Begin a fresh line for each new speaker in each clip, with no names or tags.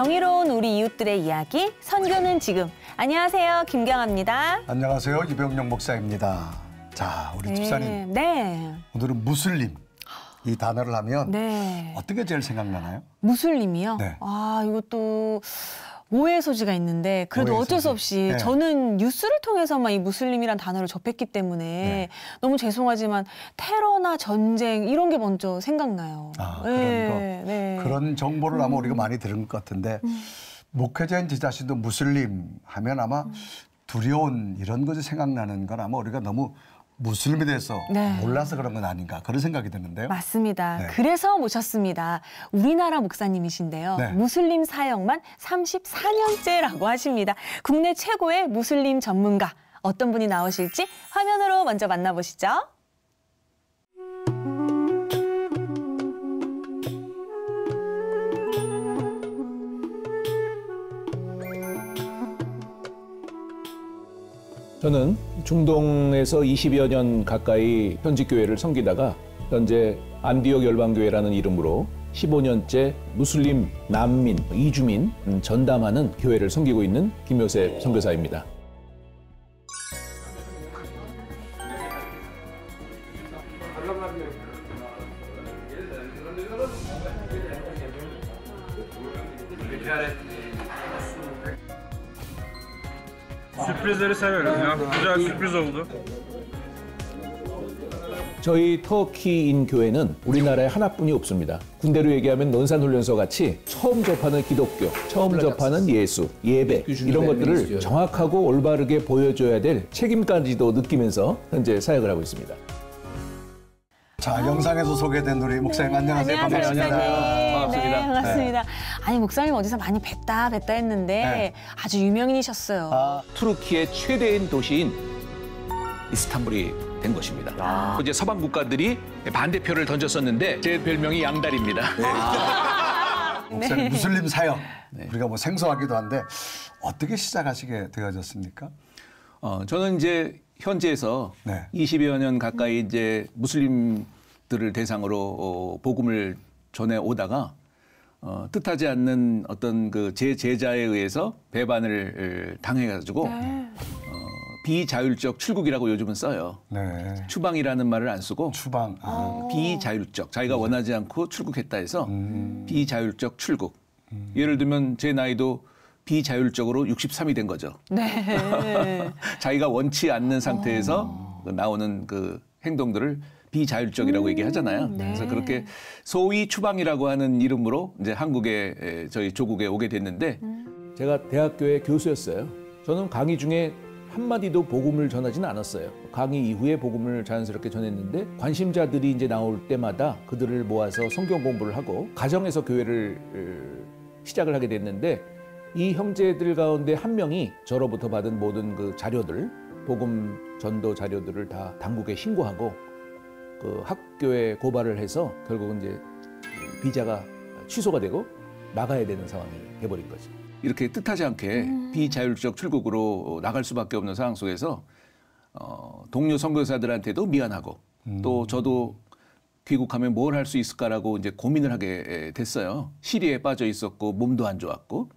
정의로운 우리 이웃들의 이야기, 선교는 지금. 안녕하세요, 김경아입니다.
안녕하세요, 이병영 목사입니다. 자, 우리 집사님.
네.
오늘은 무슬림. 이 단어를 하면
네.
어떻게 제일 생각나나요?
무슬림이요?
네.
아, 이것도 오해의 소지가 있는데 그래도
오해의
어쩔 수
소지.
없이
네.
저는 뉴스를 통해서만 이 무슬림이란 단어를 접했기 때문에
네.
너무 죄송하지만 테러나 전쟁 이런 게 먼저 생각나요.
아,
네,
그런 거.
네.
그런 정보를 아마 우리가 많이 들은 것 같은데 목회자인 제 자신도 무슬림 하면 아마 두려운 이런 것이 생각나는 건 아마 우리가 너무 무슬림에 대해서
네.
몰라서 그런 건 아닌가 그런 생각이 드는데요.
맞습니다.
네.
그래서 모셨습니다. 우리나라 목사님이신데요.
네.
무슬림 사역만 34년째라고 하십니다. 국내 최고의 무슬림 전문가. 어떤 분이 나오실지 화면으로 먼저 만나보시죠.
저는 중동에서 20여 년 가까이 현지 교회를 섬기다가 현재 안디옥 열방교회라는 이름으로 15년째 무슬림 난민, 이주민 전담하는 교회를 섬기고 있는 김요셉 선교사입니다.
Sürprizleri severim ya. Güzel sürpriz oldu.
저희 터키인 교회는 우리나라에 하나뿐이 없습니다. 군대로 얘기하면 논산훈련소 같이 처음 접하는 기독교, 처음 접하는 예수, 예배 이런 것들을 정확하고 올바르게 보여줘야 될 책임까지도 느끼면서 현재 사역을 하고 있습니다.
자, 영상에서 소개된 우리 목사님 안녕하세요.
안녕하세요,
반갑습니다.
목사님.
반갑습니다.
네, 반갑습니다. 아니, 목사님 어디서 많이 뵀다 했는데
네.
아주 유명인이셨어요.
아,
투르키의 최대인 도시인 이스탄불이 된 것입니다. 이제 서방 국가들이 반대표를 던졌었는데 제 별명이 양다리입니다.
목사님 무슬림 사역 우리가 뭐 생소하기도 한데 어떻게 시작하시게 되어졌습니까?
저는 이제 현지에서
네.
20여 년 가까이 이제 무슬림들을 대상으로 복음을 전해 오다가 뜻하지 않는 어떤 그 제 제자에 의해서 배반을 당해가지고 비자율적 출국이라고 요즘은 써요.
네.
추방이라는 말을 안 쓰고
추방.
비자율적, 자기가 원하지 않고 출국했다 해서 비자율적 출국. 예를 들면 제 나이도 비자율적으로 63이 된 거죠.
네.
자기가 원치 않는 상태에서 나오는 그 행동들을 비자율적이라고 얘기하잖아요. 그래서 그렇게 소위 추방이라고 하는 이름으로 이제 한국에 저희 조국에 오게 됐는데 제가 대학교의 교수였어요. 저는 강의 중에 한마디도 복음을 전하지는 않았어요. 강의 이후에 복음을 자연스럽게 전했는데 관심자들이 이제 나올 때마다 그들을 모아서 성경 공부를 하고 가정에서 교회를 시작을 하게 됐는데 이 형제들 가운데 한 명이 저로부터 받은 모든 그 자료들, 복음 전도 자료들을 다 당국에 신고하고 그 학교에 고발을 해서 결국은 이제 비자가 취소가 되고 나가야 되는 상황이 돼버린 거죠. 이렇게 뜻하지 않게 비자율적 출국으로 나갈 수밖에 없는 상황 속에서 동료 선교사들한테도 미안하고 또 저도 귀국하면 뭘 할 수 있을까라고 이제 고민을 하게 됐어요. 시리에 빠져 있었고 몸도 안 좋았고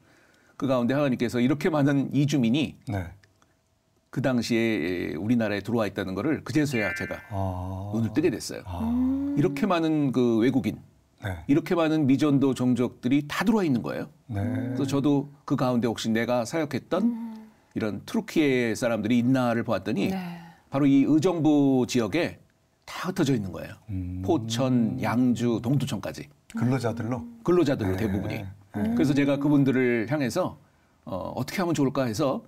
그 가운데 하나님께서 이렇게 많은 이주민이
네.
그 당시에 우리나라에 들어와 있다는 거를 그제서야 제가 눈을 뜨게 됐어요. 이렇게 많은 그 외국인,
네.
이렇게 많은 미전도 종족들이 다 들어와 있는 거예요.
네.
그래서 저도 그 가운데 혹시 내가 사역했던 이런 투르키예 사람들이 있나를 보았더니 바로 이 의정부 지역에 다 흩어져 있는 거예요. 포천, 양주, 동두천까지.
근로자들로.
근로자들로 대부분이. 그래서 제가 그분들을 향해서 어떻게 하면 좋을까 해서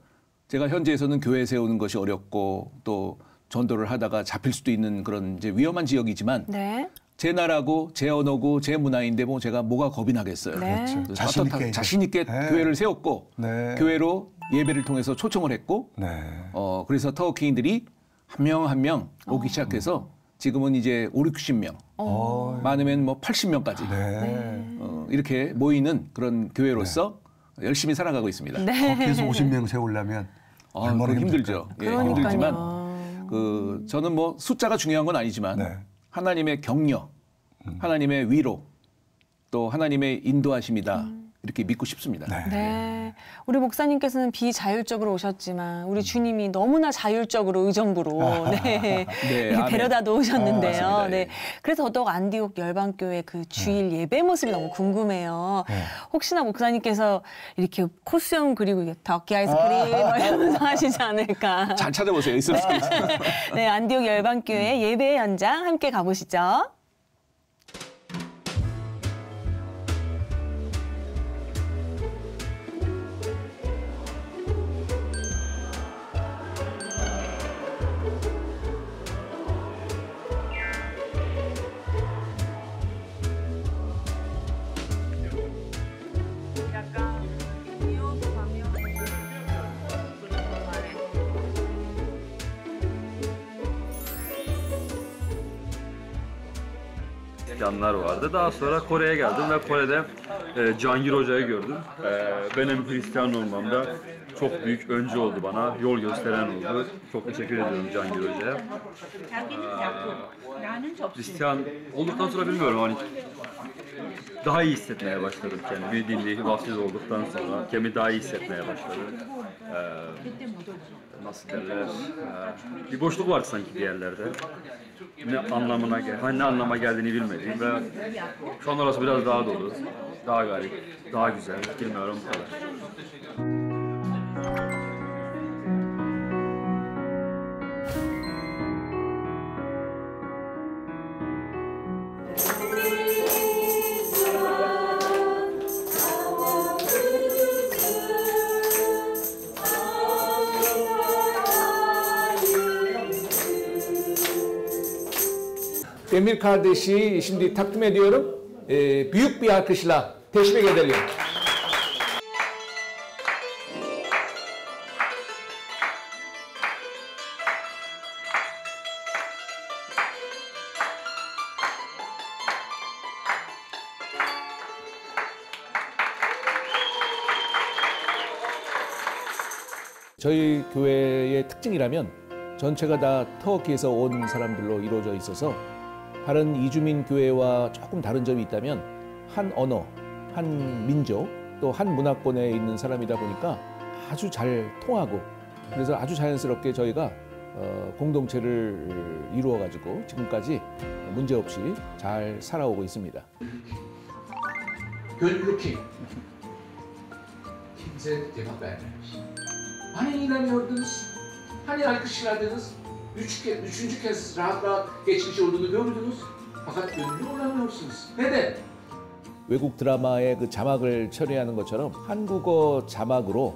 제가 현지에서는 교회 세우는 것이 어렵고 또 전도를 하다가 잡힐 수도 있는 그런 이제 위험한 지역이지만
네.
제 나라고 제 언어고 제 문화인데 뭐 제가 뭐가 겁이 나겠어요.
네.
그렇죠.
그래서 자신 있게
네.
교회를 세웠고
네.
교회로 예배를 통해서 초청을 했고
네.
그래서 터키인들이 한 명 한 명 오기 시작해서 지금은 이제 5, 60명 많으면 뭐 80명까지
네.
이렇게 모이는 그런 교회로서 열심히 살아가고 있습니다.
터키에서 50명 세우려면 얼마나
힘들죠. 예,
그러니까요.
힘들지만 저는 뭐 숫자가 중요한 건 아니지만
네.
하나님의 격려, 하나님의 위로, 또 하나님의 인도하심이다. 이렇게 믿고 싶습니다.
네. 우리 목사님께서는 비자율적으로 오셨지만 우리 주님이 너무나 자율적으로 의정부로 네. 이렇게
아멘.
데려다 놓으셨는데요.
맞습니다.
네.
예.
그래서 더더욱 안디옥 열방교회 그 주일 예배 모습이 너무 궁금해요. 혹시나 목사님께서 이렇게 코수염 그리고 이게 덕기 아이스크림 뭐 이러면서 하시지 않을까.
잘 찾아보세요. 있을 수도 있습니다.
네, 안디옥 열방교회 예배 현장 함께 가보시죠.
Hristiyanlar vardı. Daha sonra Kore'ye geldim ve Kore'de Cangir Hoca'yı gördüm. Benim Hristiyan olmamda çok büyük öncü oldu bana, yol gösteren oldu. Çok teşekkür ediyorum Cangir Hoca'ya. Hristiyan olduktan sonra bilmiyorum hani daha iyi hissetmeye başladım kendimi. Dinleyici vaftiz olduktan sonra kendimi daha iyi hissetmeye başladım. Nasıl derler? Bir boşluk var sanki bir yerlerde. Ne anlama geldiğini bilmediğim ve şu an orası biraz daha dolu, daha garip, daha güzel. Bilmiyorum bu kadar.
Demir kardeşi şimdi takdim ediyorum. Büyük bir alkışla teşvik edelim. 저희 교회의 특징이라면 전체가 다 터키에서 온 사람들로 이루어져 있어서 다른 이주민 교회와 조금 다른 점이 있다면 한 언어, 한 민족, 또 한 문화권에 있는 사람이다 보니까 아주 잘 통하고 그래서 아주 자연스럽게 저희가 공동체를 이루어가지고 지금까지 문제없이 잘 살아오고 있습니다.
Good looking. Kimse cevap vermemiş. Hani inanıyordunuz? Hani alkışlardınız? Üçüncü kez rahat geçmiş olduğunu gördünüz. Fakat gönüllü olamıyorsunuz. Neden?
외국 드라마의 그 자막을 처리하는 것처럼 한국어 자막으로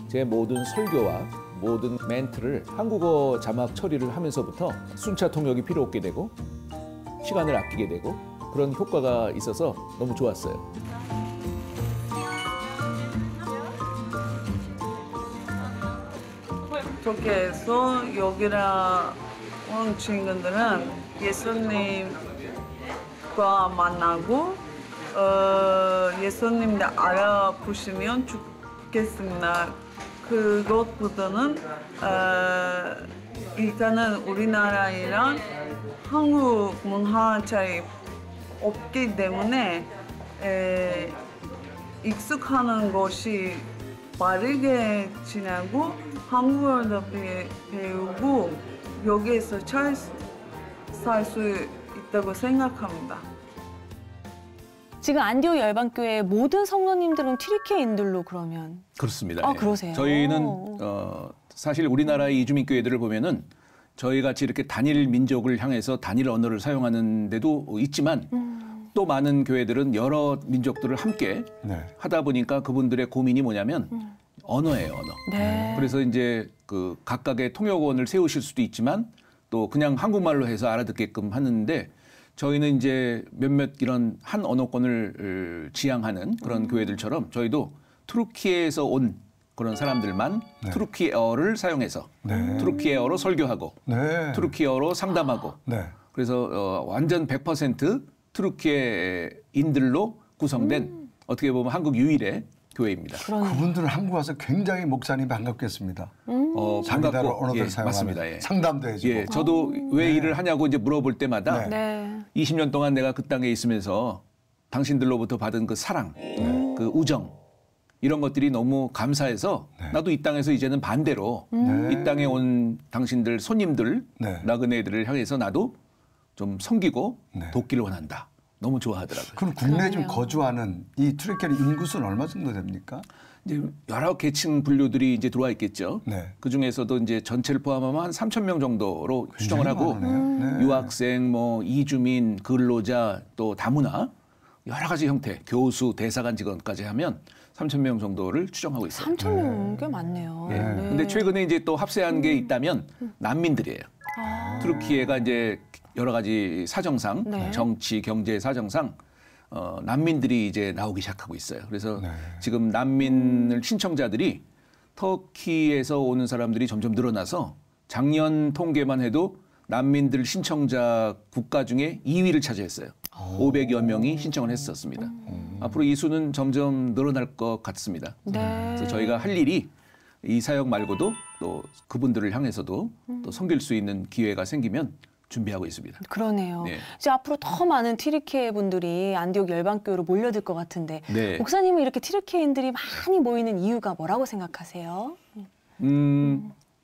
제 모든 설교와 모든 멘트를 한국어 자막 처리를 하면서부터 순차 통역이 필요 없게 되고 시간을 아끼게 되고 그런 효과가 있어서 너무 좋았어요.
터키에서 여기라 온 친구들은 예수님과 만나고 예수님을 알아보시면 좋겠습니다. 그것보다는 일단은 우리나라랑 한국 문화 차이 없기 때문에 익숙하는 것이 빠르게 지나고 한국어도 배우고 여기에서 잘 살 수 있다고 생각합니다.
지금 안디옥 열방교회 모든 성도님들은 튀르키예인들로 그러면
그렇습니다.
아,
예.
그러세요?
저희는 사실 우리나라의 이주민 교회들을 보면은 저희 같이 이렇게 단일 민족을 향해서 단일 언어를 사용하는 데도 있지만 또 많은 교회들은 여러 민족들을 함께 하다 보니까 그분들의 고민이 뭐냐면 언어예요, 언어.
네.
그래서 이제 그 각각의 통역원을 세우실 수도 있지만 또 그냥 한국말로 해서 알아듣게끔 하는데 저희는 이제 몇몇 이런 한 언어권을 지향하는 그런 교회들처럼 저희도 투르키에서 온 그런 사람들만 투르키어를 사용해서 투르키어로 설교하고 투르키어로 상담하고 그래서 완전 100% 투르키예인들로 구성된 어떻게 보면 한국 유일의 교회입니다.
그분들은 한국 와서 굉장히 목사님 반갑겠습니다.
반갑고
언어들
예,
사용하는
맞습니다. 예.
상담도 해주고.
예, 저도 왜 일을 하냐고 이제 물어볼 때마다 20년 동안 내가 그 땅에 있으면서 당신들로부터 받은 그 사랑, 그 우정 이런 것들이 너무 감사해서 나도 이 땅에서 이제는 반대로 이 땅에 온 당신들 손님들 나그네들을 향해서 나도 좀 섬기고 돕기를 원한다. 너무 좋아하더라고요.
그럼 국내에 좀 거주하는 이 트리키의 인구수는 얼마 정도 됩니까?
이제 여러 계층 분류들이 이제 들어와 있겠죠. 그 중에서도 이제 전체를 포함하면 한 3,000명 정도로 추정을 하고 유학생, 뭐 이주민, 근로자, 또 다문화 여러 가지 형태, 교수, 대사관 직원까지 하면 3,000명 정도를 추정하고 있어요.
3,000명 꽤 많네요.
네. 근데 최근에 이제 또 합세한 게 있다면 난민들이에요. 트르키예가 이제 여러 가지 사정상, 정치, 경제 사정상 난민들이 이제 나오기 시작하고 있어요. 그래서 지금 난민 신청자들이 터키에서 오는 사람들이 점점 늘어나서 작년 통계만 해도 난민들 신청자 국가 중에 2위를 차지했어요. 500여 명이 신청을 했었습니다. 앞으로 이 수는 점점 늘어날 것 같습니다. 그래서 저희가 할 일이 이 사역 말고도 또 그분들을 향해서도 또 섬길 수 있는 기회가 생기면 준비하고 있습니다.
그러네요.
네.
이제 앞으로 더 많은 티르키예 분들이 안디옥 열방교회로 몰려들 것 같은데 목사님은 이렇게 티르키예인들이 많이 모이는 이유가 뭐라고 생각하세요?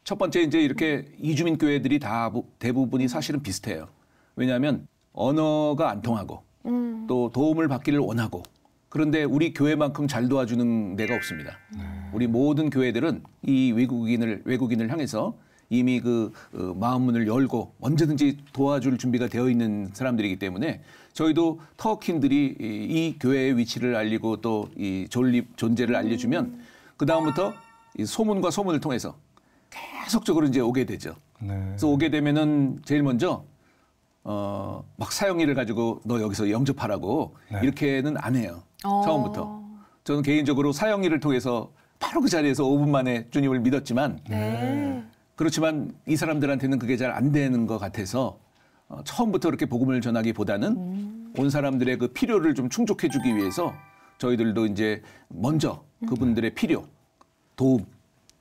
첫 번째 이제 이렇게 이주민 교회들이 다 대부분이 사실은 비슷해요. 왜냐하면 언어가 안 통하고 또 도움을 받기를 원하고 그런데 우리 교회만큼 잘 도와주는 데가 없습니다. 우리 모든 교회들은 이 외국인을 향해서 이미 그 마음문을 열고 언제든지 도와줄 준비가 되어 있는 사람들이기 때문에 저희도 터키인들이 이 교회의 위치를 알리고 또 이 존재를 알려주면 그 다음부터 이 소문과 소문을 통해서 계속적으로 이제 오게 되죠. 그래서 오게 되면은 제일 먼저 막 사형일을 가지고 너 여기서 영접하라고 이렇게는 안 해요. 처음부터. 저는 개인적으로 사형일을 통해서 바로 그 자리에서 5분 만에 주님을 믿었지만 그렇지만 이 사람들한테는 그게 잘 안 되는 것 같아서 처음부터 그렇게 복음을 전하기보다는 온 사람들의 그 필요를 좀 충족해주기 위해서 저희들도 이제 먼저 그분들의 필요, 도움,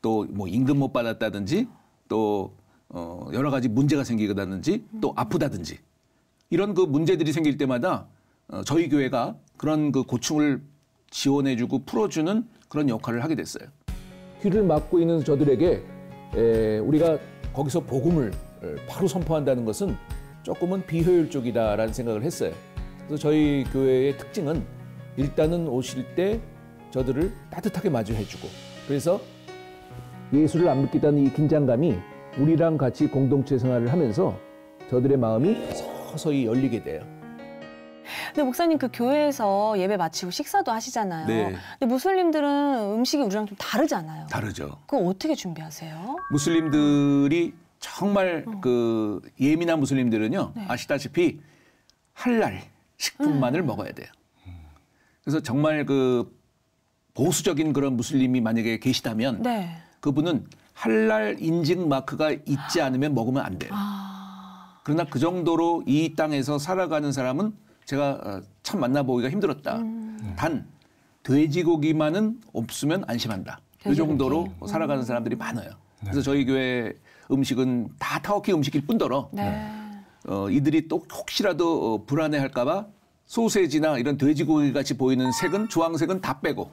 또 뭐 임금 못 받았다든지 또 여러 가지 문제가 생기다든지 또 아프다든지 이런 그 문제들이 생길 때마다 저희 교회가 그런 그 고충을 지원해주고 풀어주는 그런 역할을 하게 됐어요.
귀를 막고 있는 저들에게 우리가 거기서 복음을 바로 선포한다는 것은 조금은 비효율적이다라는 생각을 했어요. 그래서 저희 교회의 특징은 일단은 오실 때 저들을 따뜻하게 마주해주고 그래서 예수를 안 믿겠다는 이 긴장감이 우리랑 같이 공동체 생활을 하면서 저들의 마음이 서서히 열리게 돼요.
근데 목사님 그 교회에서 예배 마치고 식사도 하시잖아요.
네.
근데 무슬림들은 음식이 우리랑 좀 다르잖아요.
다르죠.
그거 어떻게 준비하세요?
무슬림들이 정말 그 예민한 무슬림들은요. 아시다시피 할랄 식품만을 먹어야 돼요. 그래서 정말 그 보수적인 그런 무슬림이 만약에 계시다면 그분은 할랄 인증 마크가 있지 않으면 먹으면 안 돼요. 그러나 그 정도로 이 땅에서 살아가는 사람은 제가 참 만나보기가 힘들었다. 단 돼지고기만은 없으면 안심한다. 이 정도로 살아가는 사람들이 많아요. 그래서 저희 교회 음식은 다 터키 음식일 뿐더러 이들이 또 혹시라도 불안해할까 봐 소세지나 이런 돼지고기 같이 보이는 색은 주황색은 다 빼고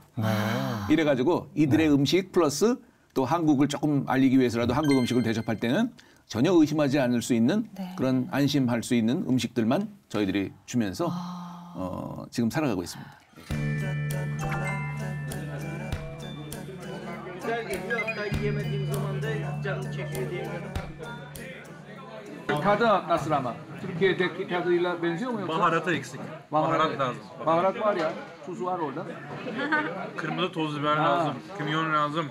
이래가지고 이들의 음식 플러스 또 한국을 조금 알리기 위해서라도 한국 음식을 대접할 때는 전혀 의심하지 않을 수 있는 그런 안심할 수 있는 음식들만 저희들이 주면서 지금 살아가고 있습니다.
Tadı nasıl ama? Türkiye'deki tadıyla benziyor mu yoksa?
Baharatı eksik. Baharat lazım.
Baharat var ya, tuz var orada.
Kırmızı toz biber lazım. Kimyon lazım.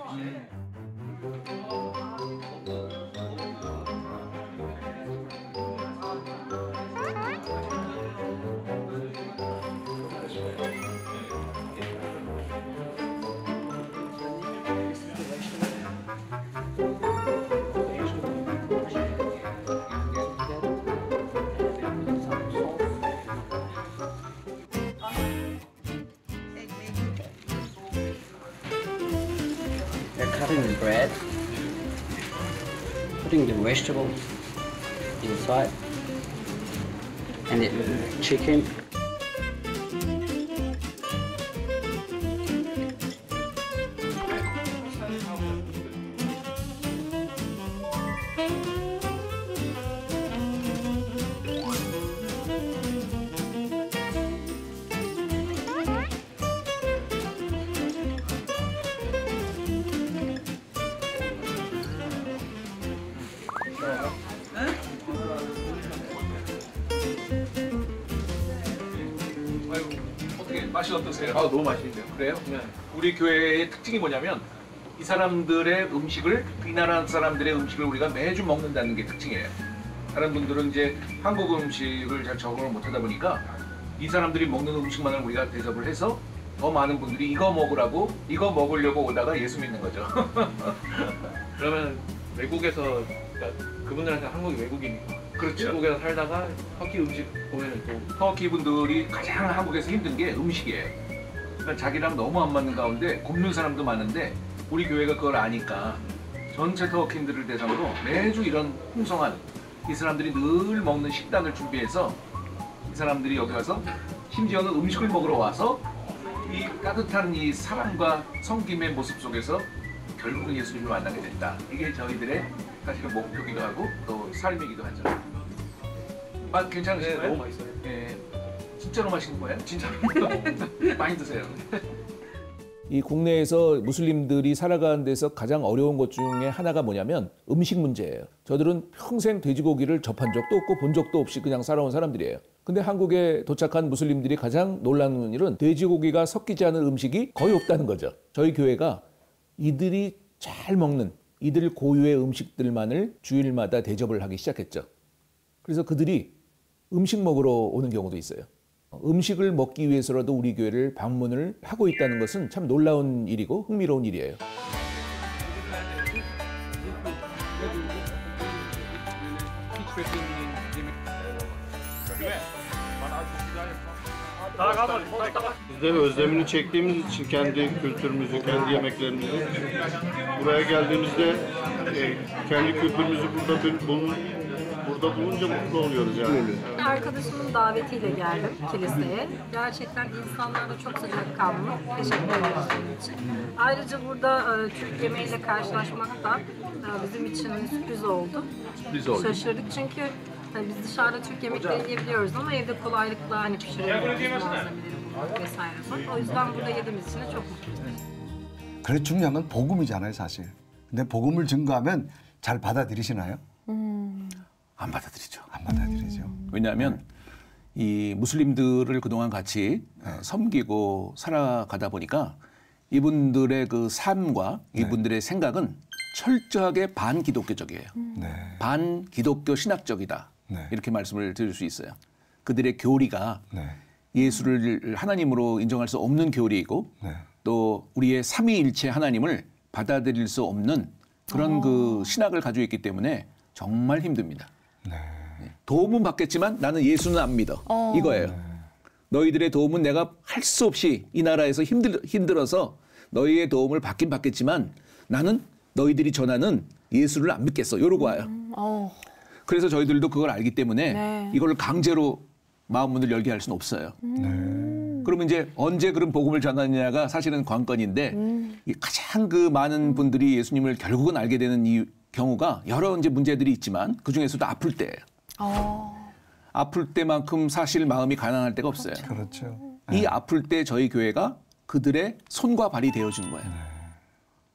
Cutting the bread, putting the vegetables inside, and then chicken.
맛이 어떠세요?
아, 너무 맛있는데요.
그래요?
네.
우리 교회의 특징이 뭐냐면 이 사람들의 음식을, 이 나라 사람들의 음식을 우리가 매주 먹는다는 게 특징이에요. 다른 분들은 이제 한국 음식을 잘 적응을 못하다 보니까 이 사람들이 먹는 음식만을 우리가 대접을 해서 더 많은 분들이 이거 먹으라고, 이거 먹으려고 오다가 예수 믿는 거죠.
그러면 외국에서, 그러니까 그분들한테 한국이 외국이니까.
그렇죠.
외국에서 살다가 터키 음식 보면 또
터키 분들이 가장 한국에서 힘든 게 음식이에요. 그러니까 자기랑 너무 안 맞는 가운데 굶는 사람도 많은데 우리 교회가 그걸 아니까 전체 터키인들을 대상으로 매주 이런 풍성한 이 사람들이 늘 먹는 식단을 준비해서 이 사람들이 여기 와서 심지어는 음식을 먹으러 와서 이 따뜻한 이 사랑과 섬김의 모습 속에서 결국은 예수님을 만나게 됐다. 이게 저희들의 사실은 목표기도 하고 또 삶이기도 하죠. 맛 괜찮으신가요?
네, 너무 맛있어요.
예, 진짜로 맛있는 거예요? 진짜로. 많이 드세요.
이 국내에서 무슬림들이 살아가는 데서 가장 어려운 것 중에 하나가 뭐냐면 음식 문제예요. 저들은 평생 돼지고기를 접한 적도 없고 본 적도 없이 그냥 살아온 사람들이에요. 근데 한국에 도착한 무슬림들이 가장 놀라는 일은 돼지고기가 섞이지 않은 음식이 거의 없다는 거죠. 저희 교회가 이들이 잘 먹는 이들 고유의 음식들만을 주일마다 대접을 하기 시작했죠. 그래서 그들이 음식 먹으러 오는 경우도 있어요. 음식을 먹기 위해서라도 우리 교회를 방문을 하고 있다는 것은 참 놀라운 일이고 흥미로운 일이에요.
Biz de özlemini çektiğimiz için kendi kültürümüzü, kendi yemeklerimizi buraya geldiğimizde kendi kültürümüzü burada bulunca mutlu oluyoruz yani.
Arkadaşımın davetiyle geldim kiliseye. Gerçekten insanlar da çok sıcakkanlı. Teşekkür ediyoruz bunun için. Ayrıca burada Türk yemeğiyle karşılaşmak da bizim için sürpriz oldu. Şaşırdık çünkü biz dışarıda Türk yemekleri yiyebiliyoruz ama evde kolaylıkla hani pişirebiliyoruz malzemeleri bulmak vesaire falan. O yüzden burada yediğimiz için de çok mutluyuz.
그래 중요한 건 복음이잖아요, 사실. 근데 복음을 증거하면 잘 받아들이시나요?
안 받아들이죠.
안 받아들이죠.
왜냐하면 이 무슬림들을 그동안 같이 섬기고 살아가다 보니까 이분들의 그 삶과 이분들의 생각은 철저하게 반기독교적이에요. 반기독교 신학적이다. 이렇게 말씀을 드릴 수 있어요. 그들의 교리가 예수를 하나님으로 인정할 수 없는 교리이고 또 우리의 삼위일체 하나님을 받아들일 수 없는 그런 그 신학을 가지고 있기 때문에 정말 힘듭니다. 도움은 받겠지만 나는 예수는 안 믿어. 이거예요. 너희들의 도움은 내가 할 수 없이 이 나라에서 힘들어서 너희의 도움을 받긴 받겠지만 나는 너희들이 전하는 예수를 안 믿겠어. 이러고 와요. 그래서 저희들도 그걸 알기 때문에 이걸 강제로 마음 문을 열게 할 수는 없어요. 그러면 이제 언제 그런 복음을 전하느냐가 사실은 관건인데 가장 그 많은 분들이 예수님을 결국은 알게 되는 이 경우가 여러 이제 문제들이 있지만 그 중에서도 아플 때예요. 아플 때만큼 사실 마음이 가난할 때가 없어요.
그렇죠.
이 아플 때 저희 교회가 그들의 손과 발이 되어주는 거예요.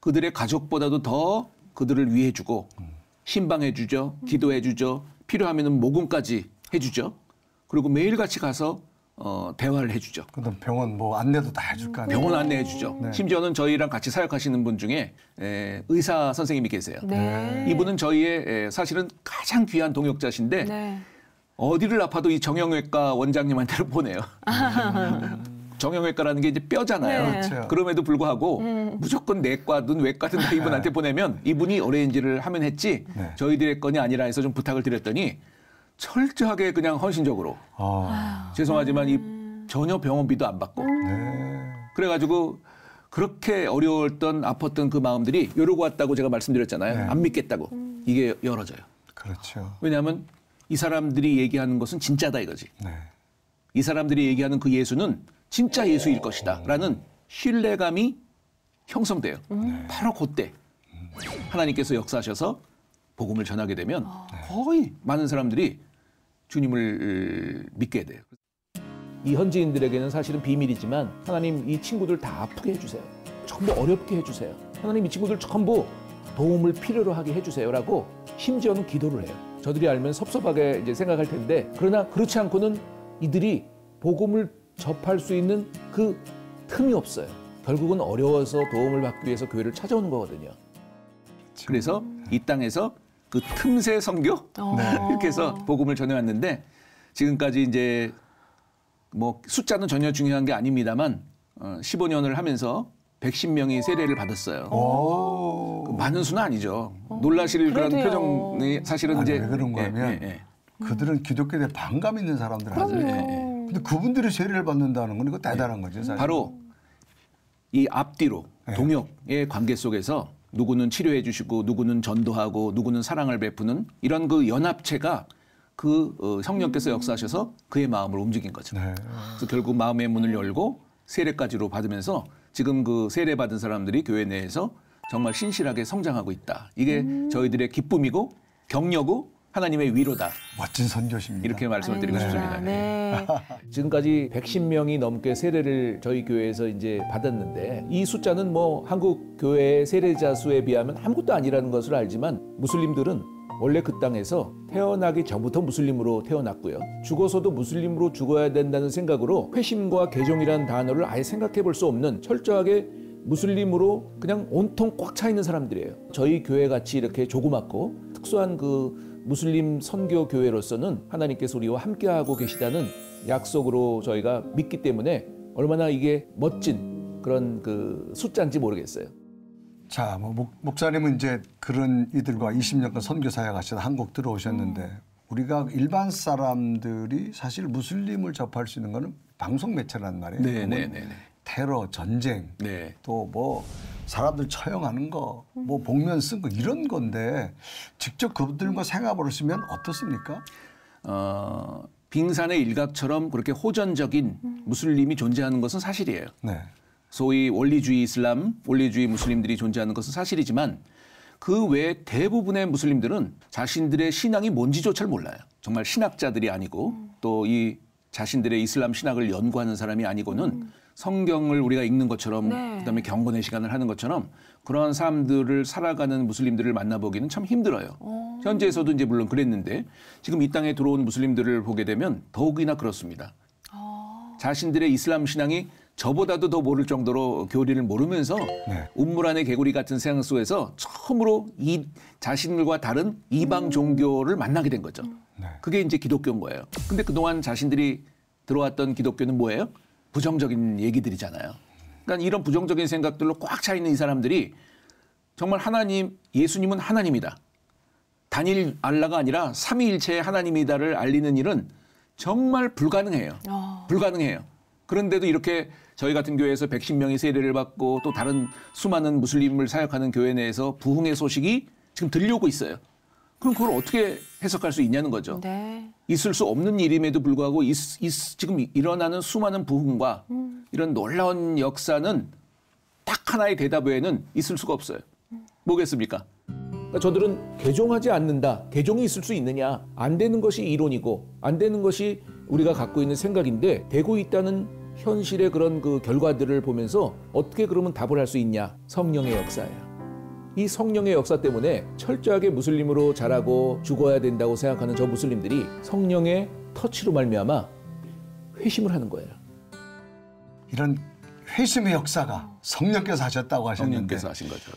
그들의 가족보다도 더 그들을 위해주고 신방해주죠. 기도해주죠. 필요하면 모금까지 해주죠. 그리고 매일같이 가서 대화를 해주죠.
그다음 병원 뭐 안내도 다 해줄 거 아니에요.
병원 안내해주죠. 심지어는 저희랑 같이 사역하시는 분 중에 의사 선생님이 계세요. 이분은 저희의 사실은 가장 귀한 동역자신데 어디를 아파도 이 정형외과 원장님한테로 보내요. 정형외과라는 게 이제 뼈잖아요.
그렇죠.
그럼에도 불구하고 무조건 내과든 외과든 이분한테 보내면 이분이 어레인지를 하면 했지 저희들의 건이 아니라 해서 좀 부탁을 드렸더니 철저하게 그냥 헌신적으로 죄송하지만 이 전혀 병원비도 안 받고 그래가지고 그렇게 어려웠던 아팠던 그 마음들이 이러고 왔다고 제가 말씀드렸잖아요. 안 믿겠다고. 이게 열어져요.
그렇죠.
왜냐하면 이 사람들이 얘기하는 것은 진짜다 이거지. 이 사람들이 얘기하는 그 예수는 진짜 예수일 것이다 라는 신뢰감이 형성돼요. 바로 그때 하나님께서 역사하셔서 복음을 전하게 되면 거의 많은 사람들이 주님을 믿게 돼요.
이 현지인들에게는 사실은 비밀이지만 하나님 이 친구들 다 아프게 해주세요. 전부 어렵게 해주세요. 하나님 이 친구들 전부 도움을 필요로 하게 해주세요라고 심지어는 기도를 해요. 저들이 알면 섭섭하게 이제 생각할 텐데 그러나 그렇지 않고는 이들이 복음을 접할 수 있는 그 틈이 없어요. 결국은 어려워서 도움을 받기 위해서 교회를 찾아오는 거거든요. 그래서 이 땅에서 그 틈새 선교 이렇게 해서 복음을 전해왔는데 지금까지 이제 뭐 숫자는 전혀 중요한 게 아닙니다만 15년을 하면서 110명이 세례를 받았어요. 많은 수는 아니죠. 놀라실 그런 표정이 사실은 이제
왜 그런 거냐면 그들은 기독교에 대해 반감 있는 사람들 아니에요. 근데 그분들이 세례를 받는다는 건 이거 대단한 거죠. 사실.
바로 이 앞뒤로 동역의 관계 속에서 누구는 치료해 주시고 누구는 전도하고 누구는 사랑을 베푸는 이런 그 연합체가 그 성령께서 역사하셔서 그의 마음을 움직인 거죠. 그래서 결국 마음의 문을 열고 세례까지로 받으면서 지금 그 세례 받은 사람들이 교회 내에서 정말 신실하게 성장하고 있다. 이게 저희들의 기쁨이고 격려고 하나님의 위로다.
멋진 선교십니다.
이렇게 말씀을 드리고 싶습니다.
네.
지금까지 110명이 넘게 세례를 저희 교회에서 이제 받았는데 이 숫자는 뭐 한국 교회의 세례자 수에 비하면 아무것도 아니라는 것을 알지만 무슬림들은 원래 그 땅에서 태어나기 전부터 무슬림으로 태어났고요. 죽어서도 무슬림으로 죽어야 된다는 생각으로 회심과 개종이라는 단어를 아예 생각해 볼 수 없는 철저하게 무슬림으로 그냥 온통 꽉 차 있는 사람들이에요. 저희 교회 같이 이렇게 조그맣고 특수한 그 무슬림 선교 교회로서는 하나님께서 우리와 함께하고 계시다는 약속으로 저희가 믿기 때문에 얼마나 이게 멋진 그런 그 숫자인지 모르겠어요.
자, 뭐 목사님은 이제 그런 이들과 20년간 선교 사역 하시다 한국 들어오셨는데 우리가 일반 사람들이 사실 무슬림을 접할 수 있는 거는 방송 매체란 말이에요.
네네네.
테러, 전쟁, 또 뭐 사람들 처형하는 거, 뭐 복면 쓴 거 이런 건데 직접 그들과 생활을 하시면 어떻습니까?
빙산의 일각처럼 그렇게 호전적인 무슬림이 존재하는 것은 사실이에요. 소위 원리주의 이슬람, 원리주의 무슬림들이 존재하는 것은 사실이지만 그 외에 대부분의 무슬림들은 자신들의 신앙이 뭔지조차를 몰라요. 정말 신학자들이 아니고 또 이 자신들의 이슬람 신학을 연구하는 사람이 아니고는 성경을 우리가 읽는 것처럼 그다음에 경건의 시간을 하는 것처럼 그러한 사람들을 살아가는 무슬림들을 만나보기는 참 힘들어요. 현지에서도 이제 물론 그랬는데 지금 이 땅에 들어온 무슬림들을 보게 되면 더욱이나 그렇습니다. 자신들의 이슬람 신앙이 저보다도 더 모를 정도로 교리를 모르면서 운물 안의 개구리 같은 세상 속에서 처음으로 이 자신들과 다른 이방 종교를 만나게 된 거죠. 그게 이제 기독교인 거예요. 근데 그동안 자신들이 들어왔던 기독교는 뭐예요? 부정적인 얘기들이잖아요. 그러니까 이런 부정적인 생각들로 꽉 차 있는 이 사람들이 정말 하나님, 예수님은 하나님이다. 단일 알라가 아니라 삼위일체의 하나님이다를 알리는 일은 정말 불가능해요. 불가능해요. 그런데도 이렇게 저희 같은 교회에서 110명이 세례를 받고 또 다른 수많은 무슬림을 사역하는 교회 내에서 부흥의 소식이 지금 들려오고 있어요. 그럼 그걸 어떻게 해석할 수 있냐는 거죠. 있을 수 없는 일임에도 불구하고 지금 일어나는 수많은 부흥과 이런 놀라운 역사는 딱 하나의 대답 외에는 있을 수가 없어요. 뭐겠습니까?
그러니까 저들은 개종하지 않는다. 개종이 있을 수 있느냐. 안 되는 것이 이론이고 안 되는 것이 우리가 갖고 있는 생각인데 되고 있다는 현실의 그런 그 결과들을 보면서 어떻게 그러면 답을 할 수 있냐. 성령의 역사예요. 이 성령의 역사 때문에 철저하게 무슬림으로 자라고 죽어야 된다고 생각하는 저 무슬림들이 성령의 터치로 말미암아 회심을 하는 거예요.
이런 회심의 역사가 성령께서 하셨다고 하셨는데
성령께서 하신 거죠.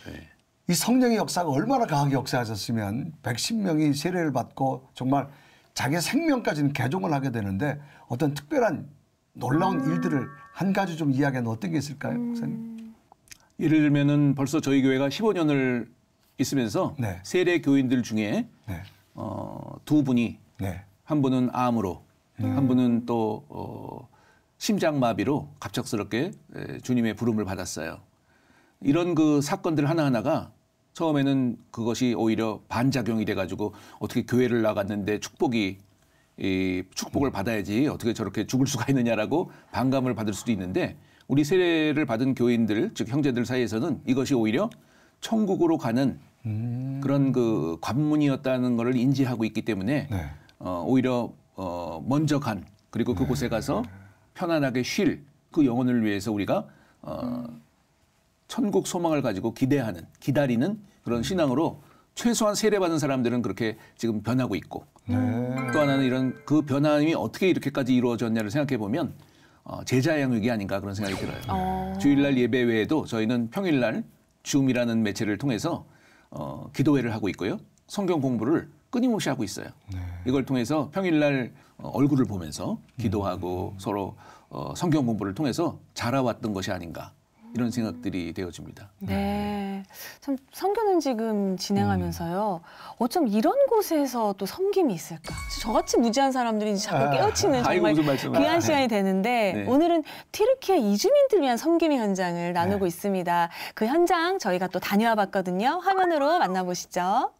이 성령의 역사가 얼마나 강하게 역사하셨으면 110명이 세례를 받고 정말 자기 생명까지는 개종을 하게 되는데 어떤 특별한 놀라운 일들을 한 가지 좀 이야기하면 어떤 게 있을까요, 목사님?
예를 들면은 벌써 저희 교회가 15년을 있으면서 세례 교인들 중에 두 분이 한 분은 암으로 한 분은 또 심장마비로 갑작스럽게 주님의 부름을 받았어요. 이런 그 사건들 하나하나가 처음에는 그것이 오히려 반작용이 돼가지고 어떻게 교회를 나갔는데 축복을 받아야지 어떻게 저렇게 죽을 수가 있느냐라고 반감을 받을 수도 있는데 우리 세례를 받은 교인들, 즉 형제들 사이에서는 이것이 오히려 천국으로 가는 그런 그 관문이었다는 것을 인지하고 있기 때문에 오히려 먼저 간 그리고 그곳에 가서 편안하게 쉴 그 영혼을 위해서 우리가 천국 소망을 가지고 기다리는 그런 신앙으로 최소한 세례받은 사람들은 그렇게 지금 변하고 있고 또 하나는 이런 그 변함이 어떻게 이렇게까지 이루어졌냐를 생각해 보면 제자 양육이 아닌가 그런 생각이 들어요. 주일날 예배 외에도 저희는 평일날 줌이라는 매체를 통해서 기도회를 하고 있고요. 성경 공부를 끊임없이 하고 있어요. 이걸 통해서 평일날 얼굴을 보면서 기도하고 서로 성경 공부를 통해서 자라왔던 것이 아닌가 이런 생각들이 되어집니다.
네, 참 선교는 지금 진행하면서요. 어쩜 이런 곳에서 또 섬김이 있을까? 저같이 무지한 사람들이 자꾸 깨우치는 정말 귀한 시간이 되는데 네. 오늘은 튀르키예 이주민들 위한 섬김의 현장을 나누고 있습니다. 그 현장 저희가 또 다녀와 봤거든요. 화면으로 만나보시죠.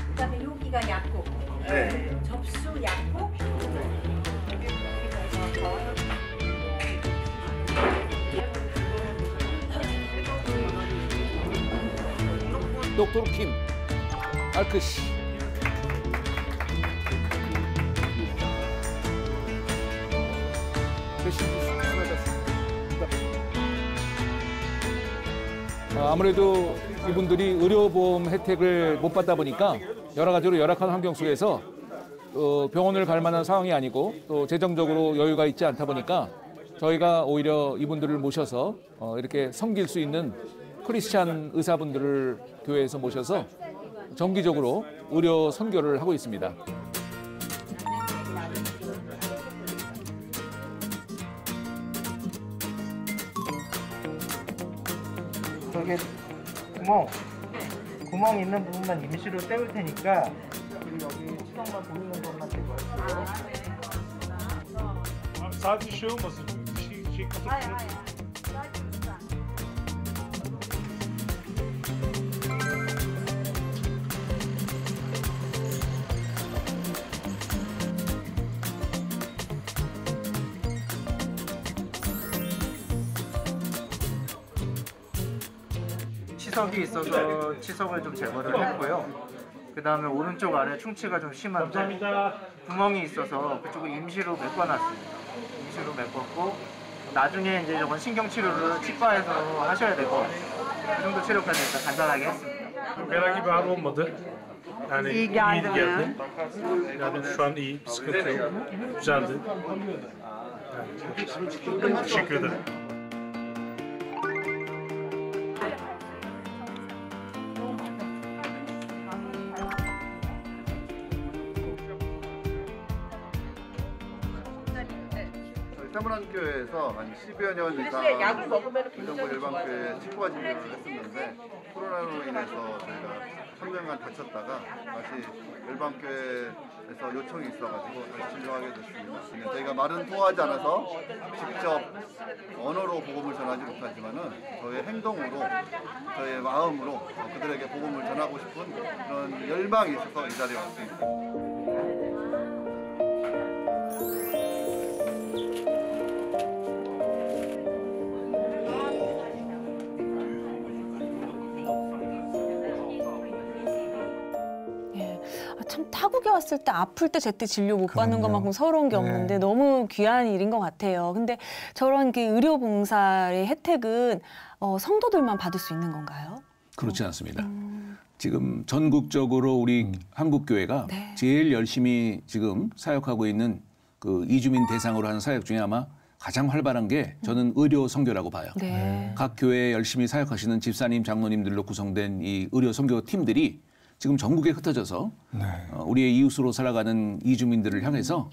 그다음에 여기가 약국, 네. 접수 약국.
Doktor Kim. Alkış. 아무래도 이분들이 의료보험 혜택을 못 받다 보니까 여러 가지로 열악한 환경 속에서 병원을 갈 만한 상황이 아니고 또 재정적으로 여유가 있지 않다 보니까 저희가 오히려 이분들을 모셔서 이렇게 섬길 수 있는 크리스찬 의사분들을 교회에서 모셔서 정기적으로 의료 선교를 하고 있습니다.
저게 구멍 있는 부분만 임시로 떼울 테니까 여기 치석만 보이는 것만 떼고 할게요.
Sadece şey olmasın. Şey
치석이 있어서 치석을 좀 제거를 했고요. 그 다음에 오른쪽 아래 충치가 좀 심한데 구멍이 있어서 그쪽을 임시로 메꿔놨습니다. 임시로 메꿨고 나중에 이제 저건 신경치료를 치과에서 하셔야 될 것 같아요. 그 정도 치료까지 일단 간단하게 했습니다.
Herhangi bir ağrı olmadı. Yani iyi geldi. Yani şu an iyi, sıkıntı yok. Güzeldi. Yani, teşekkür ederim.
태문안교회에서 한 10여 년 이상 의정부 일반교회 치과 진료를 했었는데 코로나로 인해서 저희가 3년간 다쳤다가 다시 일반교회에서 요청이 있어가지고 다시 진료하게 됐습니다. 저희가 말은 통하지 않아서 직접 언어로 복음을 전하지 못하지만은 저의 행동으로 저의 마음으로 그들에게 복음을 전하고 싶은 그런 열망이 있어서 이 자리에 왔습니다.
참 타국에 왔을 때 아플 때 제때 진료 못 받는 것만큼 서러운 게 없는데 너무 귀한 일인 것 같아요. 근데 저런 그 의료봉사의 혜택은 성도들만 받을 수 있는 건가요?
그렇지 않습니다. 지금 전국적으로 우리 한국교회가 제일 열심히 지금 사역하고 있는 그 이주민 대상으로 하는 사역 중에 아마 가장 활발한 게 저는 의료 선교라고 봐요. 각 교회에 열심히 사역하시는 집사님, 장로님들로 구성된 이 의료 선교 팀들이 지금 전국에 흩어져서 우리의 이웃으로 살아가는 이주민들을 향해서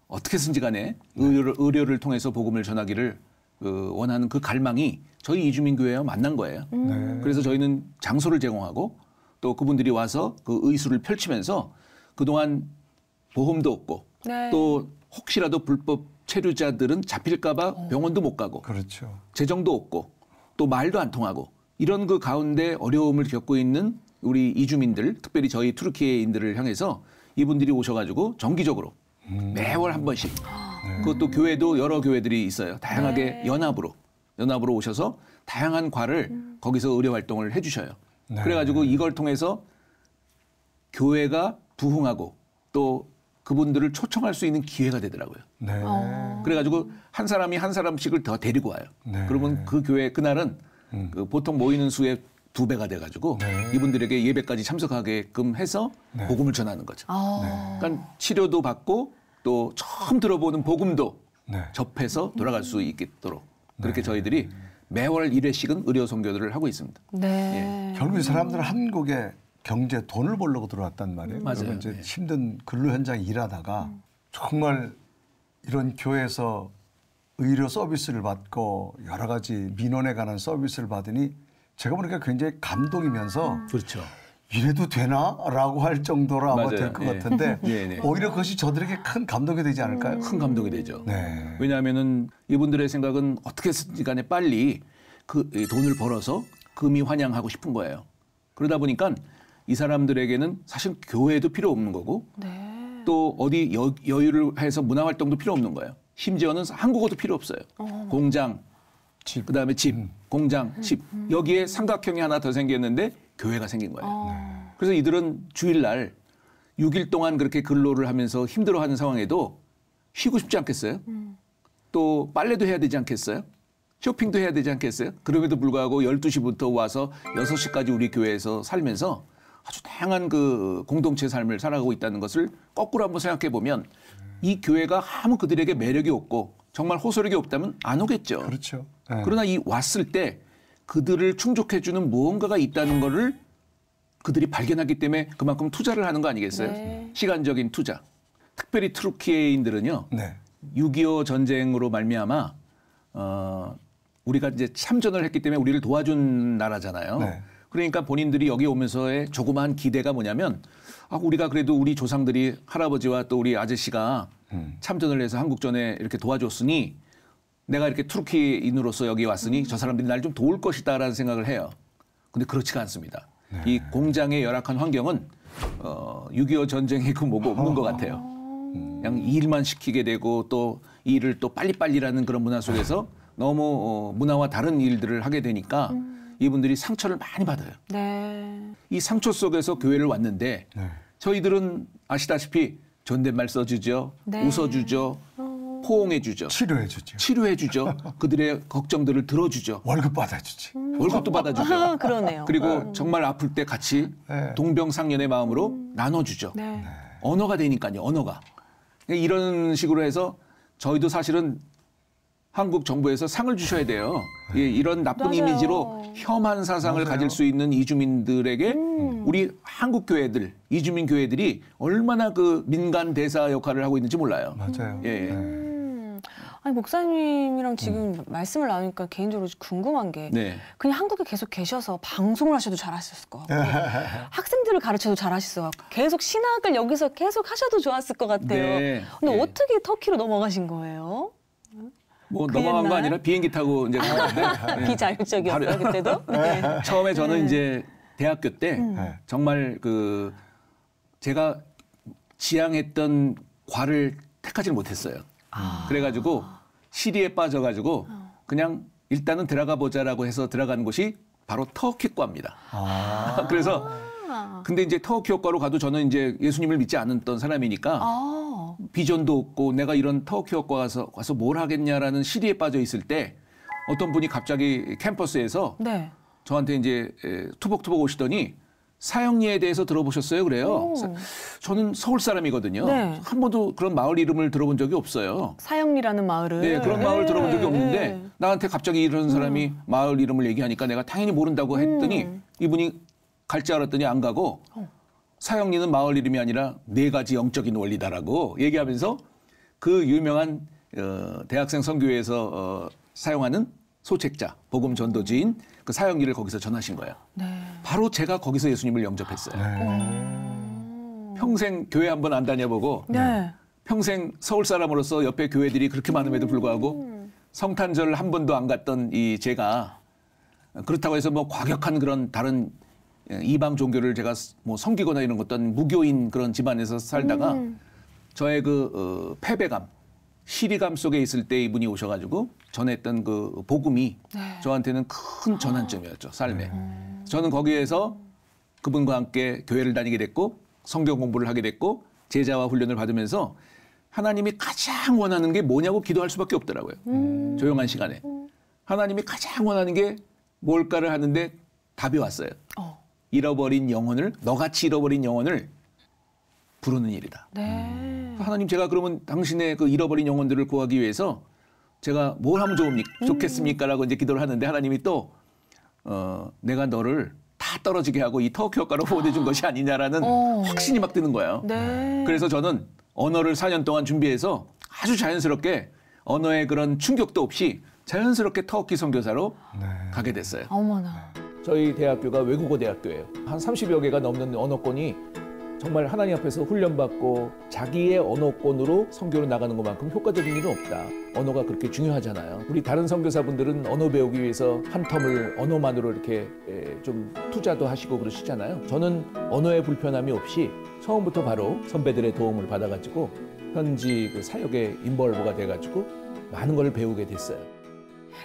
어떻게든지 간에 의료를 통해서 복음을 전하기를 원하는 그 갈망이 저희 이주민 교회와 만난 거예요. 그래서 저희는 장소를 제공하고 또 그분들이 와서 그 의술을 펼치면서 그동안 보험도 없고 또 혹시라도 불법 체류자들은 잡힐까 봐 병원도 못 가고 재정도 없고 또 말도 안 통하고 이런 그 가운데 어려움을 겪고 있는 우리 이주민들, 특별히 저희 투르키예인들을 향해서 이분들이 오셔가지고 정기적으로 매월 한 번씩 그것도 교회도 여러 교회들이 있어요. 다양하게 연합으로 오셔서 다양한 과를 거기서 의료 활동을 해주셔요. 그래가지고 이걸 통해서 교회가 부흥하고 또 그분들을 초청할 수 있는 기회가 되더라고요. 그래가지고 한 사람이 한 사람씩을 더 데리고 와요. 그러면 그 교회 그날은 그 보통 모이는 수의 2배가 돼가지고 이분들에게 예배까지 참석하게끔 해서 복음을 전하는 거죠. 그러니까 치료도 받고 또 처음 들어보는 복음도 접해서 돌아갈 수 있도록 그렇게 저희들이 매월 1회씩은 의료 선교들을 하고 있습니다.
네.
결국 이 사람들은 한국에 경제 돈을 벌려고 들어왔단 말이에요.
맞아요.
이제 힘든 근로 현장에 일하다가 정말 이런 교회에서 의료 서비스를 받고 여러 가지 민원에 관한 서비스를 받으니 제가 보니까 굉장히 감동이면서
그렇죠.
이래도 되나라고 할 정도로 아마 될 것 같은데 오히려 그것이 저들에게 큰 감동이 되지 않을까요?
큰 감동이 되죠.
네.
왜냐하면은 이분들의 생각은 어떻게든지 간에 빨리 그 돈을 벌어서 금이 환영하고 싶은 거예요. 그러다 보니까 이 사람들에게는 사실 교회도 필요 없는 거고 또 어디 여유를 해서 문화활동도 필요 없는 거예요. 심지어는 한국어도 필요 없어요. 공장, 그다음에 집, 공장, 집. 여기에 삼각형이 하나 더 생겼는데 교회가 생긴 거예요. 그래서 이들은 주일날 6일 동안 그렇게 근로를 하면서 힘들어하는 상황에도 쉬고 싶지 않겠어요? 또 빨래도 해야 되지 않겠어요? 쇼핑도 해야 되지 않겠어요? 그럼에도 불구하고 12시부터 와서 6시까지 우리 교회에서 살면서 아주 다양한 그 공동체 삶을 살아가고 있다는 것을 거꾸로 한번 생각해 보면 이 교회가 아무 그들에게 매력이 없고 정말 호소력이 없다면 안 오겠죠.
그렇죠.
그러나 이 왔을 때 그들을 충족해주는 무언가가 있다는 거를 그들이 발견하기 때문에 그만큼 투자를 하는 거 아니겠어요? 시간적인 투자. 특별히 트루키예인들은요. 6.25 전쟁으로 말미암아 우리가 이제 참전을 했기 때문에 우리를 도와준 나라잖아요. 그러니까 본인들이 여기 오면서의 조그마한 기대가 뭐냐면 우리가 그래도 우리 조상들이 할아버지와 또 우리 아저씨가 참전을 해서 한국전에 이렇게 도와줬으니 내가 이렇게 투르키인으로서 여기 왔으니 저 사람들이 날 좀 도울 것이다라는 생각을 해요. 근데 그렇지가 않습니다. 이 공장의 열악한 환경은 6.25 전쟁의 그 뭐가 없는 것 같아요. 그냥 일만 시키게 되고 또 일을 또 빨리빨리라는 그런 문화 속에서 너무 문화와 다른 일들을 하게 되니까 이분들이 상처를 많이 받아요. 이 상처 속에서 교회를 왔는데 저희들은 아시다시피 존댓말 써주죠. 웃어주죠. 포옹해주죠. 치료해주죠. 그들의 걱정들을 들어주죠.
월급 받아주지.
월급도 받아주죠.
그러네요.
그리고 정말 아플 때 같이 동병상련의 마음으로 나눠주죠. 언어가 되니까요. 언어가. 이런 식으로 해서 저희도 사실은 한국 정부에서 상을 주셔야 돼요. 이런 나쁜 이미지로 혐한 사상을 가질 수 있는 이주민들에게 우리 한국 교회들, 이주민 교회들이 얼마나 그 민간 대사 역할을 하고 있는지 몰라요.
맞아요.
아니 목사님이랑 지금 말씀을 나누니까 개인적으로 궁금한 게 그냥 한국에 계속 계셔서 방송을 하셔도 잘하셨을 것 같고 학생들을 가르쳐도 잘하셨을 것 같고 계속 신학을 여기서 계속 하셔도 좋았을 것 같아요. 근데 어떻게 터키로 넘어가신 거예요?
뭐 넘어간 거 아니라 비행기 타고 이제 갔는데
비자율적이었어요 그때도.
처음에 저는 이제 대학교 때 정말 그 제가 지향했던 과를 택하지를 못했어요. 그래가지고 시리에 빠져가지고 그냥 일단은 들어가 보자라고 해서 들어간 곳이 바로 터키과입니다. 그래서 근데 이제 터키과로 가도 저는 이제 예수님을 믿지 않았던 사람이니까 비전도 없고 내가 이런 터키과 가서 뭘 하겠냐라는 시리에 빠져 있을 때 어떤 분이 갑자기 캠퍼스에서 저한테 이제 투벅투벅 오시더니 사형리에 대해서 들어보셨어요? 그래요. 저는 서울 사람이거든요. 한 번도 그런 마을 이름을 들어본 적이 없어요.
사형리라는 마을을.
그런 마을 들어본 적이 없는데 나한테 갑자기 이런 사람이 마을 이름을 얘기하니까 내가 당연히 모른다고 했더니 이분이 갈 줄 알았더니 안 가고 사형리는 마을 이름이 아니라 4가지 영적인 원리다라고 얘기하면서 그 유명한 대학생 선교회에서 사용하는 소책자, 복음 전도지인 그 사형리를 거기서 전하신 거예요. 바로 제가 거기서 예수님을 영접했어요. 평생 교회 한번 안 다녀보고 평생 서울 사람으로서 옆에 교회들이 그렇게 많음에도 불구하고 성탄절 한 번도 안 갔던 이 제가 그렇다고 해서 뭐 과격한 그런 다른 이방 종교를 제가 뭐 섬기거나 이런 어떤 무교인 그런 집안에서 살다가 저의 그 패배감, 시리감 속에 있을 때 이분이 오셔가지고 전했던 그 복음이 저한테는 큰 전환점이었죠, 삶에. 저는 거기에서 그분과 함께 교회를 다니게 됐고 성경 공부를 하게 됐고 제자와 훈련을 받으면서 하나님이 가장 원하는 게 뭐냐고 기도할 수밖에 없더라고요. 조용한 시간에. 하나님이 가장 원하는 게 뭘까를 하는데 답이 왔어요. 잃어버린 영혼을, 너같이 잃어버린 영혼을 부르는 일이다.
네.
하나님, 제가 그러면 당신의 그 잃어버린 영혼들을 구하기 위해서 제가 뭘 하면 좋겠습니까라고 이제 기도를 하는데 하나님이 또 내가 너를 다 떨어지게 하고 이 터키 효과로 보내준 것이 아니냐라는 확신이 막 드는 거예요.
네.
그래서 저는 언어를 4년 동안 준비해서 아주 자연스럽게 언어의 그런 충격도 없이 자연스럽게 터키 선교사로 가게 됐어요.
어머나.
저희 대학교가 외국어 대학교예요. 한 30여 개가 넘는 언어권이 정말 하나님 앞에서 훈련받고 자기의 언어권으로 선교를 나가는 것만큼 효과적인 일은 없다. 언어가 그렇게 중요하잖아요. 우리 다른 선교사분들은 언어 배우기 위해서 한 텀을 언어만으로 이렇게 좀 투자도 하시고 그러시잖아요. 저는 언어의 불편함이 없이 처음부터 바로 선배들의 도움을 받아가지고 현지 그 사역에 인벌브가 돼가지고 많은 걸 배우게 됐어요.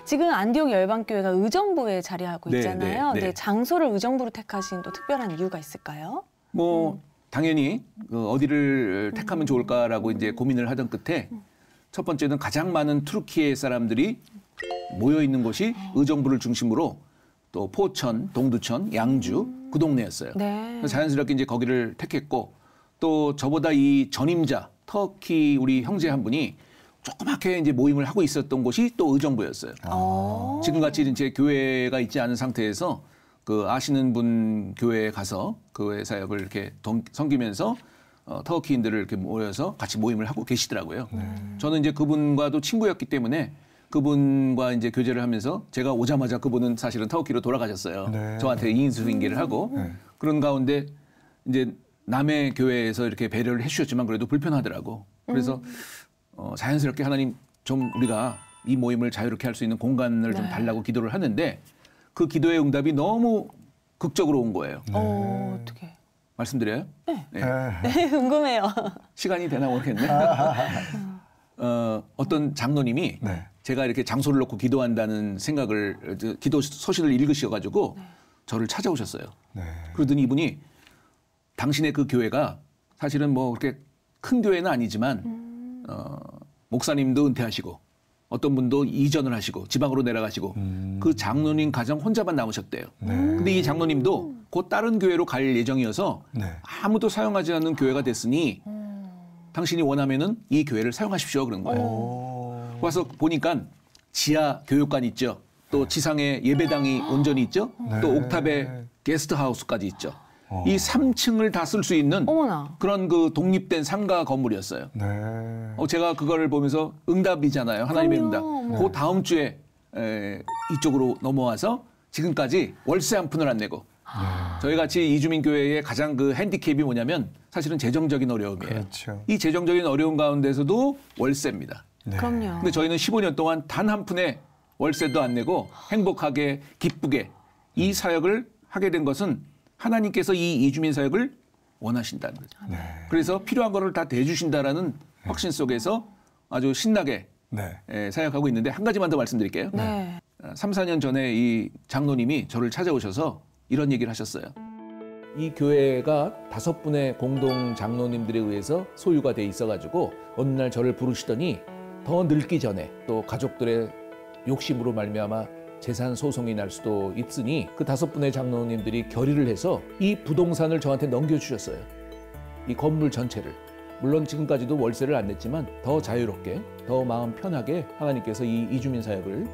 지금 안디옥 열방교회가 의정부에 자리하고
네,
있잖아요.
네, 네.
네, 장소를 의정부로 택하신 또 특별한 이유가 있을까요?
뭐 당연히 어디를 택하면 좋을까라고 이제 고민을 하던 끝에 첫 번째는 가장 많은 투르키예 사람들이 모여 있는 곳이 의정부를 중심으로 또 포천, 동두천, 양주 그 동네였어요.
네.
그래서 자연스럽게 이제 거기를 택했고 또 저보다 이 전임자 터키 우리 형제 한 분이 조그맣게 이제 모임을 하고 있었던 곳이 또 의정부였어요. 지금같이 이제 교회가 있지 않은 상태에서 그 아시는 분 교회에 가서 교회 사역을 이렇게 섬기면서 터키인들을 이렇게 모여서 같이 모임을 하고 계시더라고요. 저는 이제 그분과도 친구였기 때문에 그분과 이제 교제를 하면서 제가 오자마자 그분은 사실은 터키로 돌아가셨어요.
네.
저한테 인수인계를 하고 그런 가운데 이제 남의 교회에서 이렇게 배려를 해주셨지만 그래도 불편하더라고. 그래서 자연스럽게 하나님 좀 우리가 이 모임을 자유롭게 할 수 있는 공간을 좀 달라고 기도를 하는데 그 기도의 응답이 너무 극적으로 온 거예요.
어떻게?
말씀드려요?
네, 궁금해요.
시간이 되나 모르겠네. 어떤 장로님이 제가 이렇게 장소를 놓고 기도한다는 생각을 기도 서신을 읽으셔가지고 저를 찾아오셨어요. 그러더니 이분이 당신의 그 교회가 사실은 뭐 그렇게 큰 교회는 아니지만 목사님도 은퇴하시고 어떤 분도 이전을 하시고 지방으로 내려가시고 그 장로님 가정 혼자만 남으셨대요. 근데 이 장로님도 곧 다른 교회로 갈 예정이어서 아무도 사용하지 않는 교회가 됐으니 당신이 원하면은 이 교회를 사용하십시오 그런 거예요. 와서 보니까 지하 교육관 있죠. 또 지상에 예배당이 온전히 있죠. 또 옥탑에 게스트하우스까지 있죠. 이 3층을 다 쓸 수 있는 그런 그 독립된 상가 건물이었어요. 제가 그걸 보면서 응답이잖아요. 하나님의 응답. 그 다음 주에 이쪽으로 넘어와서 지금까지 월세 한 푼을 안 내고 저희 같이 이주민 교회의 가장 그 핸디캡이 뭐냐면 사실은 재정적인 어려움이에요.
그렇죠.
이 재정적인 어려움 가운데서도 월세입니다.
그럼요.
근데 저희는 15년 동안 단 한 푼의 월세도 안 내고 행복하게 기쁘게 이 사역을 하게 된 것은 하나님께서 이 이주민 사역을 원하신다는 거죠. 그래서 필요한 거를 다 대주신다라는 확신 속에서 아주 신나게 사역하고 있는데 한 가지만 더 말씀드릴게요. 3, 4년 전에 이 장로님이 저를 찾아오셔서 이런 얘기를 하셨어요.
이 교회가 5분의 공동 장로님들에 의해서 소유가 돼 있어가지고 어느 날 저를 부르시더니 더 늙기 전에 또 가족들의 욕심으로 말미암아 재산 소송이 날 수도 있으니 그 5분의 장로님들이 결의를 해서 이 부동산을 저한테 넘겨주셨어요. 이 건물 전체를. 물론 지금까지도 월세를 안 냈지만 더 자유롭게, 더 마음 편하게 하나님께서 이 이주민 사역을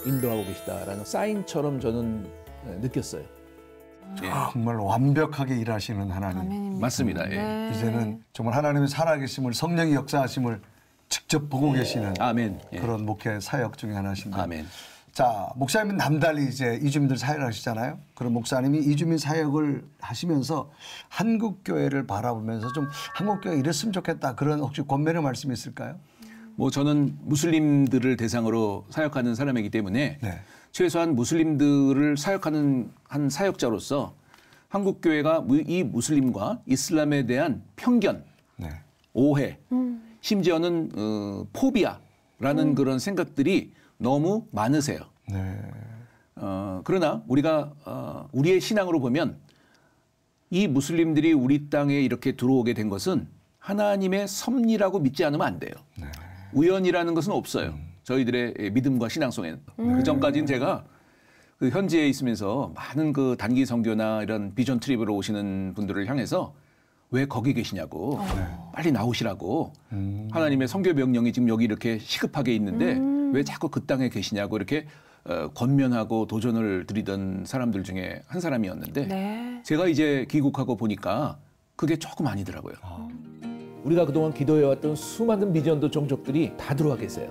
인도하고 계시다라는 사인처럼 저는 느꼈어요.
정말 완벽하게 일하시는 하나님.
아멘입니다.
맞습니다.
이제는 정말 하나님의 살아계심을 성령의 역사하심을 직접 보고 계시는 그런 목회 사역 중에 하나신데.
아멘.
자, 목사님은 남달리 이제 이주민들 사역을 하시잖아요. 그런 목사님이 이주민 사역을 하시면서 한국 교회를 바라보면서 좀 한국 교회 이랬으면 좋겠다 그런 혹시 권면의 말씀이 있을까요?
뭐 저는 무슬림들을 대상으로 사역하는 사람이기 때문에 최소한 무슬림들을 사역하는 한 사역자로서 한국 교회가 이 무슬림과 이슬람에 대한 편견, 오해, 심지어는 포비아라는 그런 생각들이 너무 많으세요. 그러나 우리가 우리의 신앙으로 보면 이 무슬림들이 우리 땅에 이렇게 들어오게 된 것은 하나님의 섭리라고 믿지 않으면 안 돼요. 우연이라는 것은 없어요. 저희들의 믿음과 신앙 속에는. 그 전까지는 제가 그 현지에 있으면서 많은 그 단기 선교나 이런 비전 트립으로 오시는 분들을 향해서 왜 거기 계시냐고 빨리 나오시라고 하나님의 선교 명령이 지금 여기 이렇게 시급하게 있는데 왜 자꾸 그 땅에 계시냐고 이렇게 권면하고 도전을 드리던 사람들 중에 한 사람이었는데
네.
제가 이제 귀국하고 보니까 그게 조금 아니더라고요.
우리가 그동안 기도해왔던 수많은 미전도 종족들이 다 들어와 계세요.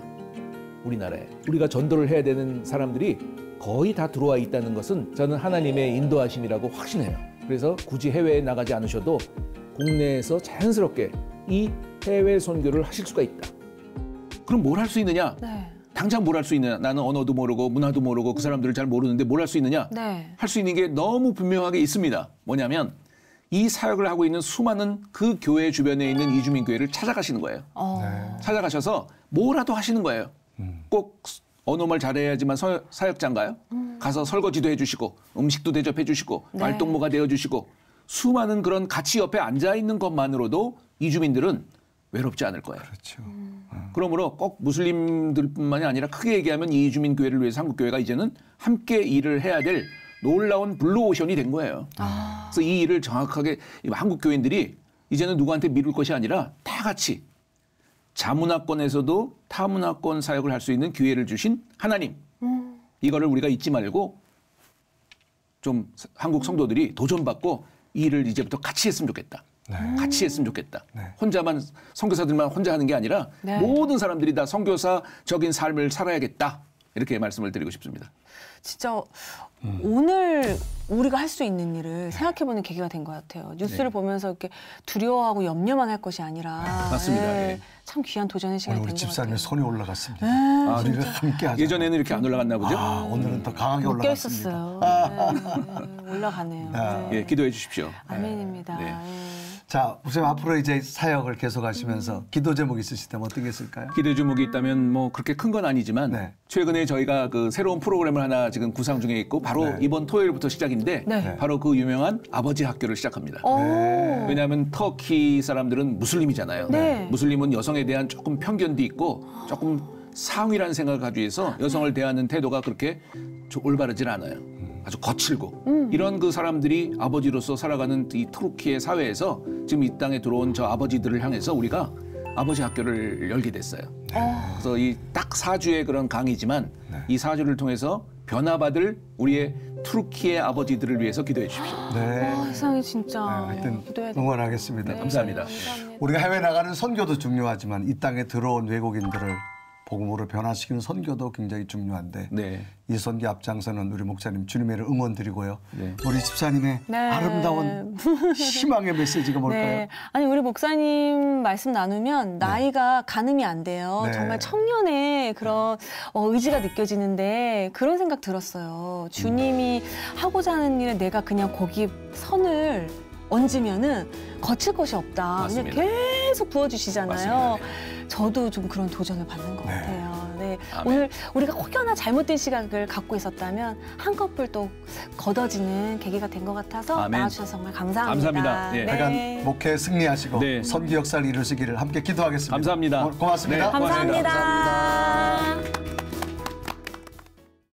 우리나라에. 우리가 전도를 해야 되는 사람들이 거의 다 들어와 있다는 것은 저는 하나님의 인도하심이라고 확신해요. 그래서 굳이 해외에 나가지 않으셔도 국내에서 자연스럽게 이 해외 선교를 하실 수가 있다.
그럼 뭘 할 수 있느냐?
네.
당장 뭘 할 수 있느냐? 나는 언어도 모르고 문화도 모르고 그 사람들을 잘 모르는데 뭘 할 수 있느냐?
네.
할 수 있는 게 너무 분명하게 있습니다. 뭐냐면 이 사역을 하고 있는 수많은 그 교회 주변에 있는 이주민 교회를 찾아가시는 거예요. 찾아가셔서 뭐라도 하시는 거예요. 꼭 언어말 잘해야지만 사역자인가요? 가서 설거지도 해주시고 음식도 대접해 주시고
네.
말동무가 되어주시고 수많은 그런 같이 옆에 앉아있는 것만으로도 이주민들은 외롭지 않을 거예요.
그렇죠.
그러므로 꼭 무슬림들뿐만이 아니라 크게 얘기하면 이 이주민 교회를 위해서 한국교회가 이제는 함께 일을 해야 될 놀라운 블루오션이 된 거예요. 그래서 이 일을 정확하게 한국교인들이 이제는 누구한테 미룰 것이 아니라 다 같이 자문화권에서도 타문화권 사역을 할 수 있는 기회를 주신 하나님. 이거를 우리가 잊지 말고 좀 한국 성도들이 도전받고 이 일을 이제부터 같이 했으면 좋겠다. 같이 했으면 좋겠다. 혼자만 선교사들만 혼자 하는 게 아니라 모든 사람들이 다 선교사적인 삶을 살아야겠다. 이렇게 말씀을 드리고 싶습니다.
진짜 오늘 우리가 할 수 있는 일을 생각해보는 계기가 된 것 같아요. 뉴스를 보면서 이렇게 두려워하고 염려만 할 것이 아니라
맞습니다.
네, 참 귀한 도전의 시간이 된
우리
것 같아요.
집사님의 손이 올라갔습니다. 우리를 함께 하자.
예전에는 이렇게 안 올라갔나 보죠?
오늘은 더 강하게 올라갔습니다.
있었어요. 올라가네요.
예, 기도해 주십시오.
아멘입니다.
네.
자, 목사님 앞으로 이제 사역을 계속하시면서 기도 제목 있으시다면 어떤 게 있을까요?
기도 제목이 있다면 뭐 그렇게 큰 건 아니지만 최근에 저희가 그 새로운 프로그램을 하나 지금 구상 중에 있고 바로 이번 토요일부터 시작인데 바로 그 유명한 아버지 학교를 시작합니다. 왜냐하면 터키 사람들은 무슬림이잖아요. 무슬림은 여성에 대한 조금 편견도 있고 조금 상위라는 생각을 가지고 있어 여성을 대하는 태도가 그렇게 올바르질 않아요. 아주 거칠고 이런 그 사람들이 아버지로서 살아가는 이 터키의 사회에서 지금 이 땅에 들어온 저 아버지들을 향해서 우리가 아버지 학교를 열게 됐어요. 그래서 이 딱 4주의 그런 강의지만 이 4주를 통해서 변화받을 우리의 투르키의 아버지들을 위해서 기도해 주십시오.
세상에 진짜
하여튼 응원하겠습니다.
감사합니다.
우리가 해외 나가는 선교도 중요하지만 이 땅에 들어온 외국인들을 복음으로 변화시키는 선교도 굉장히 중요한데 이 선교 앞장서는 우리 목사님 주님의 응원드리고요. 우리 집사님의 아름다운 희망의 메시지가 뭘까요?
아니 우리 목사님 말씀 나누면 나이가 가늠이 안 돼요. 정말 청년의 그런 의지가 느껴지는데 그런 생각 들었어요. 주님이 하고자 하는 일에 내가 그냥 거기 선을 얹으면은 거칠 것이 없다. 그냥 계속 부어주시잖아요. 저도 좀 그런 도전을 받는 것 같아요. 네. 오늘 우리가 혹여나 잘못된 시각을 갖고 있었다면 한꺼풀 또 걷어지는 계기가 된 것 같아서 나와주셔서 정말 감사합니다.
감사합니다.
하여간 목회 승리하시고 선교 역사를 이루시기를 함께 기도하겠습니다.
감사합니다.
고맙습니다.
감사합니다.